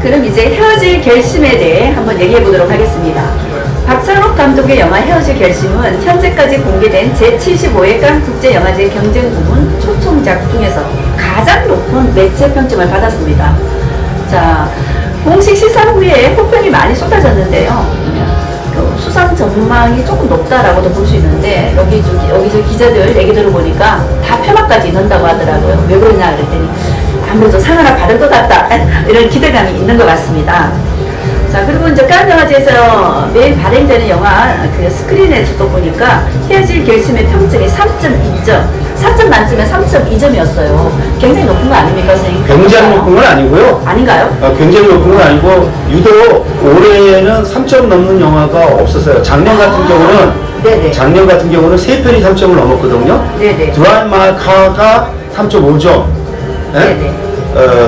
그럼 이제 헤어질 결심에 대해 한번 얘기해 보도록 하겠습니다. 박찬욱 감독의 영화 헤어질 결심은 현재까지 공개된 제75회 칸 국제영화제 경쟁 부문 초청작 중에서 가장 높은 매체 평점을 받았습니다. 자, 공식 시사 후에 호평이 많이 쏟아졌는데요. 수상 전망이 조금 높다라고도 볼 수 있는데 여기서 기자들 얘기 들어보니까 다 폐막까지 넣는다고 하더라고요. 왜 그러냐 그랬더니 아무래도 상 하나 받을 것 같다 이런 기대감이 있는 것 같습니다. 자, 그리고 이제 칸 영화제에서 매일 발행되는 영화 그 스크린에서도 보니까 헤어질 결심의 평점이 3.2점, 4점 만점에 3.2점이었어요. 굉장히 높은 거 아닙니까, 선생님? 굉장히 높은 건 아니고요. 아닌가요? 굉장히 높은 건 아니고 유독 올해는 3점 넘는 영화가 없었어요. 작년 같은 경우는 네네. 작년 같은 경우는 3편이 3점을 넘었거든요. 네네. 드라이브 마이 카가 3.5점. 네네.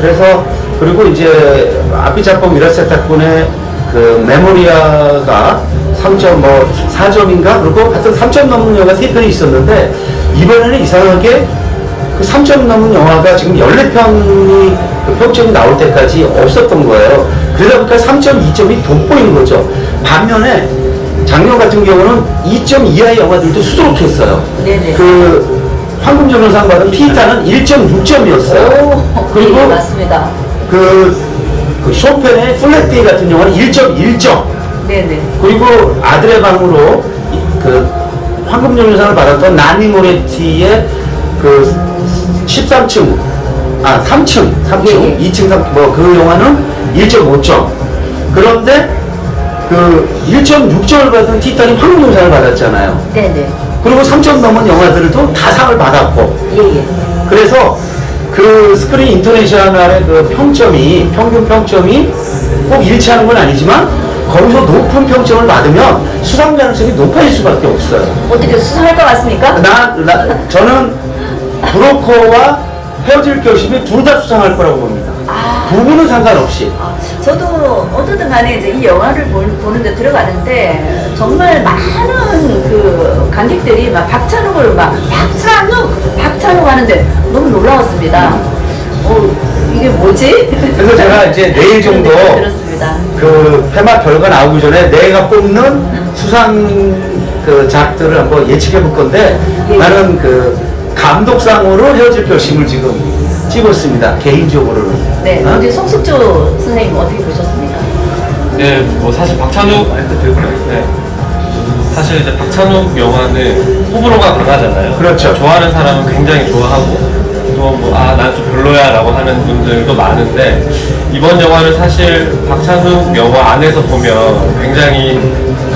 그래서 그리고 이제 아피차폼 미라세타꾼의 그 메모리아가 3.4점인가? 그리고 하여튼 3점 넘는 영화가 3편이 있었는데 이번에는 이상하게 그 3점 넘는 영화가 지금 14편이 그 평점이 나올 때까지 없었던 거예요. 그러다 보니까 3.2점이 돋보인 거죠. 반면에 작년 같은 경우는 2점 이하의 영화들도 수두룩했어요. 네네. 그 황금조명상 받은 피타는 1.6점이었어요. 그리고 네, 맞습니다. 그 쇼펜의 플랫데이 같은 영화는 1.1점. 네네. 그리고 아들의 방으로 그 황금조명상을 받았던 나니 모레티의 그 13층, 3층, 예. 2층, 3층, 그 영화는 1.5점. 그런데 그 1.6점을 받은 티탄이 황금조명상을 받았잖아요. 네네. 그리고 3점 넘은 영화들도 다 상을 받았고. 예예. 그래서 그 스크린 인터내셔널의 그 평점이, 평균 평점이 꼭 일치하는 건 아니지만 거기서 높은 평점을 받으면 수상 가능성이 높아질 수밖에 없어요. 어떻게 수상할 것 같습니까? 저는 브로커와 헤어질 결심이 둘 다 수상할 거라고 봅니다. 부분은 상관없이. 저도 어떻든 간에 이제 이 영화를 보는데 들어가는데 정말 많은 그 관객들이 막 박찬욱을 막 박찬욱 하는데 너무 놀라웠습니다. 이게 뭐지? 그래서 제가 이제 내일 정도 들었습니다. 그 폐막 결과 나오기 전에 내가 뽑는 수상 그 작들을 한번 예측해 볼 건데 예. 나는 그 감독상으로 헤어질 결심을 지금 찍었습니다. 개인적으로는. 네, 어? 어제 송숙조 선생님 어떻게 보셨습니까? 네, 뭐 사실 박찬욱, 네. 사실 이제 박찬욱 영화는 호불호가 강하잖아요. 그렇죠. 좋아하는 사람은 굉장히 좋아하고 또 뭐 난 좀 별로야라고 하는 분들도 많은데 이번 영화는 사실 박찬욱 영화 안에서 보면 굉장히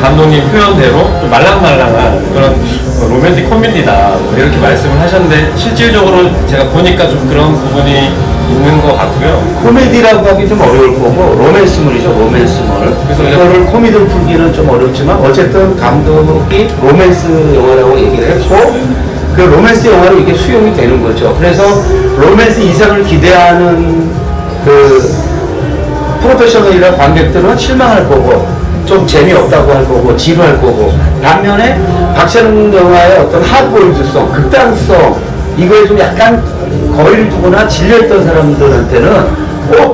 감독님 표현대로 좀 말랑말랑한 그런 로맨틱 코미디다 뭐 이렇게 말씀을 하셨는데 실질적으로 제가 보니까 좀 그런 부분이 있는 것 같고요. 코미디라고 하기 좀 어려울 거고 로맨스물이죠. 로맨스물. 그래서 이거를 코미디로 풀기는 좀 어렵지만 어쨌든 감독이 로맨스 영화라고 얘기를 했고 그 로맨스 영화로 이게 수용이 되는 거죠. 그래서 로맨스 이상을 기대하는 그 프로페셔널이나 관객들은 실망할 거고 좀 재미없다고 할 거고 지루할 거고 반면에 박찬욱 영화의 어떤 하드보일드성, 극단성 이거에 좀 약간 거리를 두거나 질려있던 사람들한테는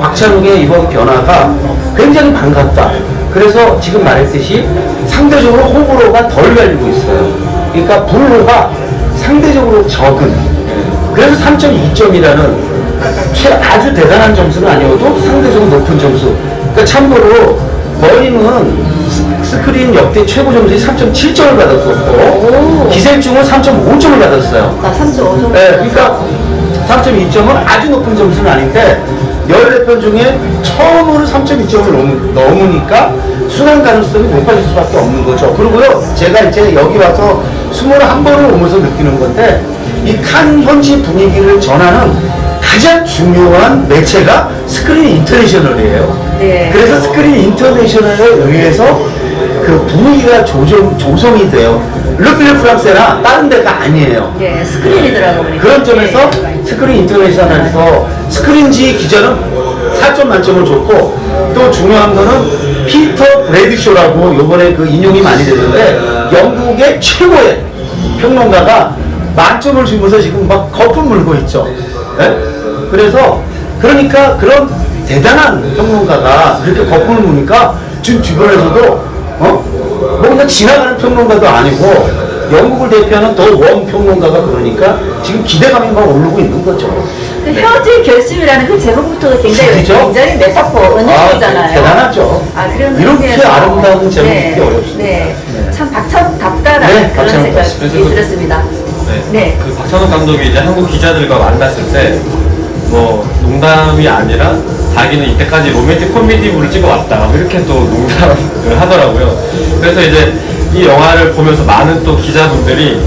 박찬욱의 이번 변화가 굉장히 반갑다. 그래서 지금 말했듯이 상대적으로 호불호가 덜 갈리고 있어요. 그러니까 불호가 상대적으로 적은. 그래서 3.2점이라는 아주 대단한 점수는 아니어도 상대적으로 높은 점수. 그러니까 참고로 버닝은 스크린 역대 최고 점수에 3.7점을 받았었고 기생충은 3.5점을 받았어요. 3.5점. 네, 그러니까 3.2점은 아주 높은 점수는 아닌데 14편 중에 처음으로 3.2점을 넘으니까 수상 가능성이 높아질 수밖에 없는 거죠. 그리고요, 제가 이제 여기 와서 21번을 오면서 느끼는 건데 이 칸 현지 분위기를 전하는 가장 중요한 매체가 스크린 인터내셔널이에요. 네. 그래서 스크린 인터내셔널에 의해서 그 분위기가 조성이 돼요. 르필 프랑스나 다른 데가 아니에요. 네, 스크린이더라고 보니까. 그런 점에서 스크린 인터내셔널에서 스크린지 기자는 4점 만점을 줬고 또 중요한 거는 피터 브래디쇼라고 요번에 그 인용이 많이 됐는데 영국의 최고의 평론가가 만점을 주면서 지금 막 거품 물고 있죠. 네? 그래서 그러니까 그런 대단한 평론가가 그렇게 거품을 부니까 지금 주변에서도 뭐 그냥 지나가는 평론가도 아니고 영국을 대표하는 더 원 평론가가 그러니까 지금 기대감이 막 오르고 있는 거죠. 그 헤어질 결심이라는 그 제목부터 굉장히 그죠? 굉장히 메타포 은유잖아요. 대단하죠. 그런 이렇게 의미에서 아름다운 제목이 네, 어렵습니다. 네. 네. 참 박찬욱답다라는 네, 그런 박찬욱 생각이 그래서 들었습니다. 네. 그 박찬욱 감독이 이제 한국 기자들과 만났을 때 뭐 농담이 아니라 자기는 이때까지 로맨틱 코미디물을 찍어왔다 이렇게 또 농담을 하더라고요. 그래서 이제 이 영화를 보면서 많은 또 기자분들이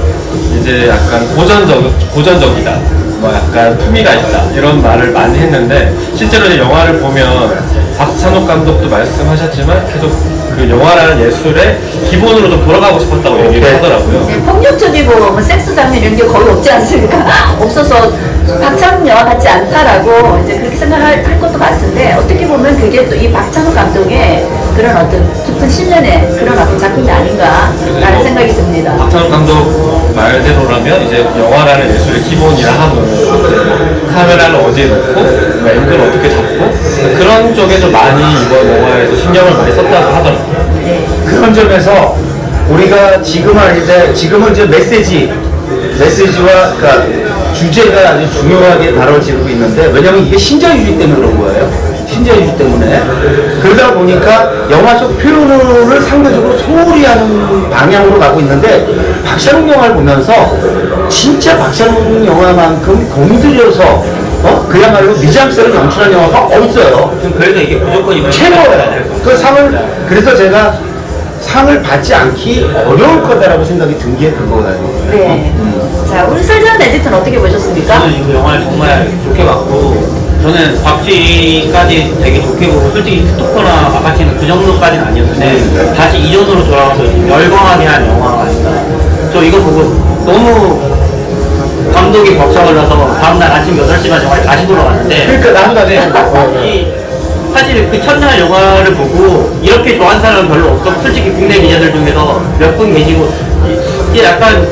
이제 약간 고전적이다, 뭐 약간 품위가 있다 이런 말을 많이 했는데 실제로 이제 영화를 보면 박찬욱 감독도 말씀하셨지만 계속 그 영화라는 예술의 기본으로 좀 돌아가고 싶었다고 얘기를 하더라고요. 네, 폭력적이고 뭐 섹스 장면 이런 게 거의 없지 않습니까? 없어서 박찬욱 영화 같지 않다라고 이제 그렇게 생각할 것도 같은데 어떻게 보면 그게 또 이 박찬욱 감독의 그런 어떤 깊은 신년의 그런 어떤 작품이 아닌가라는 생각이 듭니다. 박찬욱 감독 말대로라면 이제 영화라는 예술의 기본이라 하면 이제 카메라를 어디에 놓고 앵글 어떻게 잡고 그런 쪽에 좀 많이 이번 영화에서 신경을 많이 썼다고 하더라고요. 네. 그런 점에서 우리가 지금 할 때 지금은 이제 메시지와 그러니까 주제가 아주 중요하게 다뤄지고 있는데 왜냐하면 이게 신자유주의 때문에 그런 거예요. 신자유주의 때문에 그러다 보니까 영화적 표현을 상대적으로 소홀히 하는 방향으로 가고 있는데 박찬욱 영화를 보면서 진짜 박찬욱 영화만큼 공들여서 그야말로 미장센을 연출한 영화가 없어요. 그래도 이게 무조건 이번 최고예요. 그 상을 그래서 제가 상을 받지 않기 어려울 거다라고 생각이 든 게 그거예요. 네. 자, 우리 설전 에디터는 어떻게 보셨습니까? 저는 이 영화를 정말 좋게 봤고 저는 박쥐까지 되게 좋게 보고 솔직히 스토커나 아파치는 그 정도까지는 아니었는데 다시 이전으로 돌아가서 열광하게 한 영화가 아닌가. 저 이거 보고 너무 감독이 벅차고 나서 다음날 아침 8시간 영화를 다시 돌아갔는데 그러니까 나도 나중에 사실 그 첫날 영화를 보고 이렇게 좋아하는 사람은 별로 없어. 솔직히 국내 기자들 중에서 몇 분 계시고 이게 약간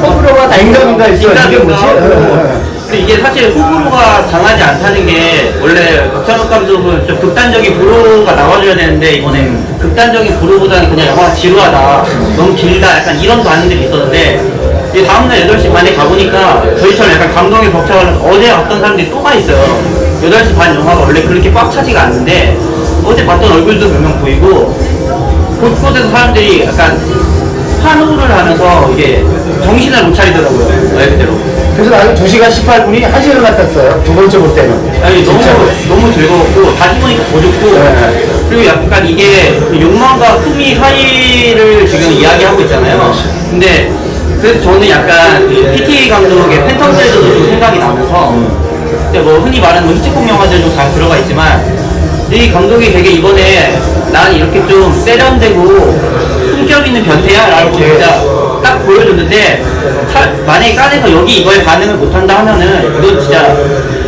호불호가 인간인가 있어. 이게 뭐지? 근데 이게 사실 호불호가 강하지 않다는 게 원래 박찬욱 감독은 좀 극단적인 불호가 나와줘야 되는데 이번에 극단적인 불호보다는 그냥 영화가 지루하다, 너무 길다, 약간 이런 반응들이 있었는데 이 다음날 8시 반에 가보니까 저희처럼 약간 감동에 벅차가는 어제 왔던 사람들이 또 가 있어요. 8시 반 영화가 원래 그렇게 꽉 차지가 않는데 어제 봤던 얼굴도 몇 명 보이고 곳곳에서 사람들이 약간 환호를 하면서 이게 정신을 못 차리더라고요. 말 그대로. 그래서 나는 2시간 18분이 1시간 같았어요. 두 번째 볼 때는. 아니 진짜로. 너무 즐거웠고 다시 보니까 더 좋고 네. 그리고 약간 이게 그 욕망과 품위 사이를 지금 이야기하고 있잖아요. 근데 그래서 저는 약간 그 PTA 감독의 팬텀 스레드도 좀 생각이 나면서 근데 뭐 흔히 말하는 뭐 히치콕 영화들도 잘 들어가 있지만 이 감독이 되게 이번에 난 이렇게 좀 세련되고 품격 있는 변태야 라고 진짜 딱 보여줬는데 만약에 깐에서 여기 이거에 반응을 못한다 하면은 이건 진짜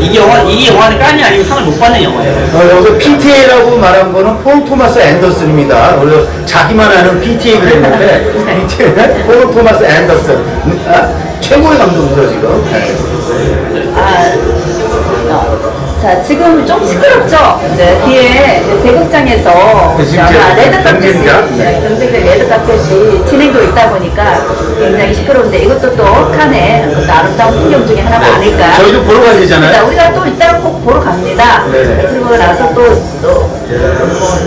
이 영화는 깐이 아니면 상을 못 받는 영화예요. 여기서 PTA라고 말한 거는 폴 토마스 앤더슨입니다. 원래 자기만 아는 PTA가 있는데 PTA는 폴 토마스 앤더슨. 최고의 감독이죠 지금. 자, 지금 좀 시끄럽죠? 이제 뒤에 대극장에서 네, 지금 아마 이제 레드 카펫이, 경쟁자? 네. 경쟁자 레드 카펫이 진행되고 있다 보니까 굉장히 시끄러운데 이것도 또 칸의 어떤 아름다운 풍경 중에 하나가 네. 아닐까. 저희도 보러 가야 되잖아요. 자, 우리가 또 이따가 꼭 보러 갑니다. 네. 그리고 나서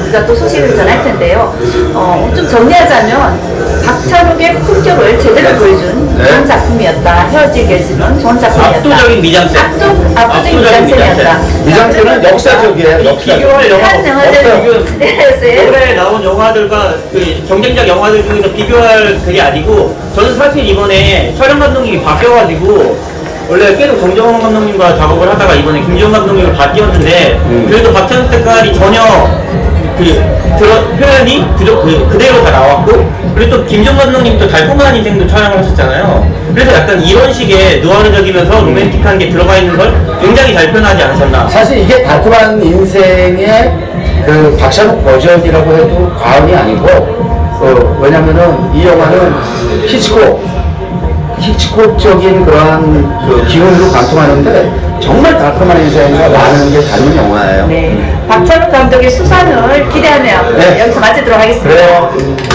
우리가 또 소식을 전할 텐데요. 좀 정리하자면 박찬욱의 품격을 제대로 보여준 네. 좋은 작품이었다. 헤어질 결심은 좋은 작품이었다. 압도적인 미장센. 압도적인 미장센이었다. 미장센은 역사적이에요. 역사. 비교할 영화가 한 영화들 없어요. 네. 올해 나온 영화들과 그 경쟁작 영화들 중에서 비교할 그게 아니고 저는 사실 이번에 촬영 감독님이 바뀌어가지고 원래 계속 정정원 감독님과 작업을 하다가 이번에 김지훈 감독님을 바뀌었는데 그래도 박찬욱 색깔이 전혀 표현이 그대로 다 나왔고 그리고 또 김지훈 감독님도 달콤한 인생도 촬영을 하셨잖아요. 그래서 약간 이런 식의 누아르적이면서 로맨틱한 게 들어가 있는 걸 굉장히 잘 표현하지 않았나. 사실 이게 달콤한 인생의 그 박찬욱 버전이라고 해도 과언이 아니고 왜냐면은 이 영화는 히치콕적인 그러한 그 기운으로 관통하는데 정말 달콤한 인생과 많은 게 다른 영화예요. 네. 박찬욱 감독의 수산을 기대하며 네. 여기서 마치도록 하겠습니다. 그래요.